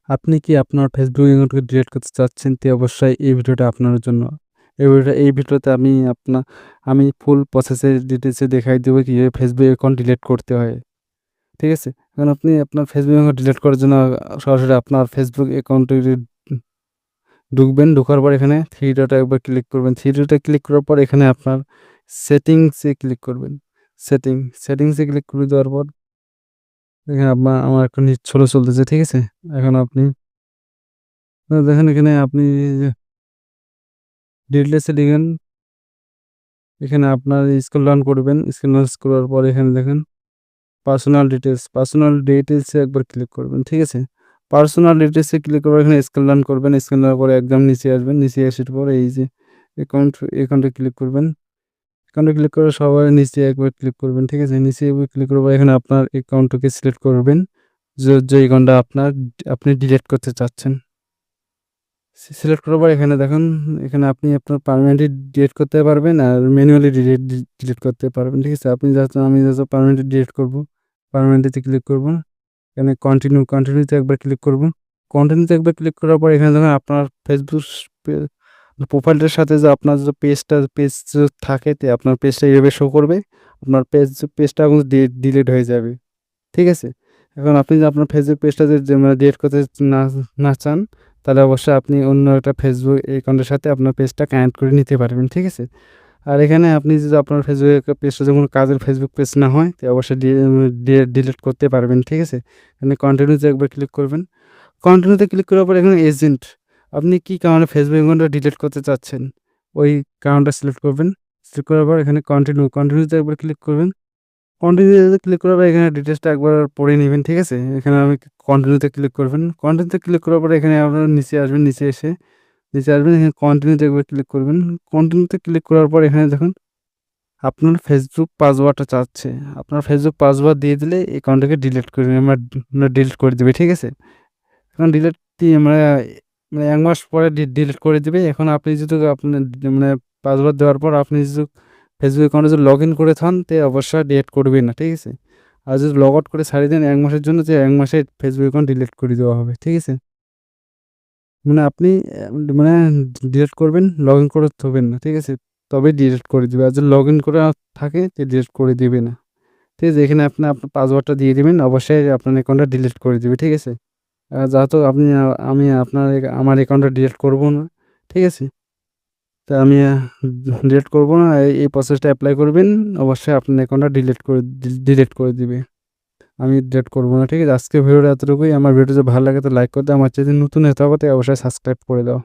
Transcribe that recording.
আপনি কি আপনার Facebook অ্যাকাউন্টকে ডিলিট করতে চাচ্ছেন? অবশ্যই এই ভিডিওটা আপনার জন্য। এই ভিডিওতে আমি ফুল প্রসেস ডিটেইলস এ দেখাই দেব কিভাবে Facebook অ্যাকাউন্ট ডিলিট করতে হয়। ঠিক আছে? এখন আপনি আপনার Facebook অ্যাকাউন্ট ডিলিট করার জন্য সরাসরি আপনার Facebook অ্যাকাউন্টে ঢুকবেন। ঢোকার পর এখানে 3 ডট একবার ক্লিক করবেন। 3 ডটে ক্লিক করার পর এখানে আপনার সেটিংস এ ক্লিক করবেন। সেটিংস এ ক্লিক করে দেওয়ার পর এখানে আমার একটা নেট স্লো চলতেছে। ঠিক আছে? এখন আপনি দেখেন এখানে আপনি ডিটেইলস এ লিখেন। এখানে আপনার স্ক্রল ডাউন করবেন। স্ক্রল ডাউন করার পর এখানে দেখেন পার্সোনাল ডিটেইলস এ একবার ক্লিক করবেন। ঠিক আছে? পার্সোনাল ডিটেইলস এ ক্লিক করার এখানে স্ক্রল ডাউন করবেন। স্ক্রল ডাউন করে একদম নিচে আসবেন। নিচে আসার পরে এই যে অ্যাকাউন্টে ক্লিক করবেন। অ্যাকাউন্টে ক্লিক করে সবার নিচে একবার ক্লিক করবেন। ঠিক আছে? নিচে একবার ক্লিক করার পর এখানে আপনার অ্যাকাউন্টটাকে সিলেক্ট করবেন। যে অ্যাকাউন্টটা আপনি ডিলিট করতে চাচ্ছেন। সিলেক্ট করার পর এখানে দেখুন, এখানে আপনি আপনার পার্মানেন্টলি ডিলিট করতে পারবেন আর ম্যানুয়ালি ডিলিট করতে পারবেন। ঠিক আছে? আমি জাস্ট পার্মানেন্টলি ডিলিট করব। পার্মানেন্টলিতে ক্লিক করব। এখানে কন্টিনিউতে একবার ক্লিক করব। কন্টিনিউতে একবার ক্লিক করার পর এখানে দেখুন আপনার ফেসবুক পে প্রোফাইলটার সাথে যে আপনার যে পেজ থাকে আপনার পেজটা এভাবে শো করবে। আপনার পেজটা কিন্তু ডিলিট হয়ে যাবে। ঠিক আছে? এখন আপনি যে আপনার ফেসবুক পেজটা মানে ডিলিট করতে না না চান, তাহলে অবশ্যই আপনি অন্য একটা ফেসবুক অ্যাকাউন্টের সাথে আপনার পেজটা কানেক্ট করে নিতে পারবেন। ঠিক আছে? আর এখানে আপনি যদি আপনার ফেসবুক পেজটা যখন কাজের ফেসবুক পেজ না হয়, তো অবশ্যই ডিলিট করতে পারবেন। ঠিক আছে? এখানে কন্টিনিউতে একবার ক্লিক করবেন। কন্টিনিউতে ক্লিক করার পর এখানে এজেন্ট, আপনি কি কারণে ফেসবুক অ্যাকাউন্টটা ডিলিট করতে চাচ্ছেন, ওই কারণটা সিলেক্ট করবেন। সিলেক্ট করার পর এখানে কন্টিনিউতে একবার ক্লিক করবেন। কন্টিনিউতে ক্লিক করার পর এখানে ডিটেইলসটা একবার পড়ে নিবেন। ঠিক আছে? এখানে কন্টিনিউতে ক্লিক করবেন। কন্টিনিউতে ক্লিক করার পরে এখানে আপনারা নিচে আসবেন। নিচে আসবেন, এখানে কন্টিনিউতে একবার ক্লিক করবেন। কন্টিনিউতে ক্লিক করার পর এখানে দেখুন আপনার ফেসবুক পাসওয়ার্ডটা চাচ্ছে। আপনার ফেসবুক পাসওয়ার্ড দিয়ে দিলে অ্যাকাউন্টটাকে ডিলিট করে ডিলিট করে দিবে। ঠিক আছে? এখন ডিলিট মানে ১ মাস পরে ডিলিট করে দিবে। এখন আপনি যদি মানে পাসওয়ার্ড দেওয়ার পর আপনি যদি ফেসবুক অ্যাকাউন্টে যদি লগইন করে থান, অবশ্যই ডিলিট করবে না। ঠিক আছে? আর যদি লগ আউট করে ছাড়িয়ে দেন ১ মাসের জন্য, ১ মাসে ফেসবুক অ্যাকাউন্ট ডিলিট করে দেওয়া হবে। ঠিক আছে? মানে আপনি মানে ডিলিট করবেন, লগইন করে থবেন না। ঠিক আছে? তবেই ডিলিট করে দিবে। আর যদি লগইন করা থাকে ডিলিট করে দিবে না। ঠিক আছে? এখানে আপনি আপনার পাসওয়ার্ডটা দিয়ে দিবেন। অবশ্যই আপনার অ্যাকাউন্টটা ডিলিট করে দিবে। ঠিক আছে? যেহেতু আমি আমার অ্যাকাউন্টটা ডিলিট করব না। ঠিক আছে? তো আমি ডিলিট করব না। এই প্রসেসটা এপ্লাই করবেন। অবশ্যই আপনার অ্যাকাউন্টটা ডিলিট করে দিবে। আমি ডিলিট করব না। ঠিক আছে? আজকের ভিডিওটা এতটুকুই। আমার ভিডিও যদি ভালো লাগে তো লাইক করে দাও। আমার চ্যানেল নতুন হয়ে থাকো তো অবশ্যই সাবস্ক্রাইব করে দাও।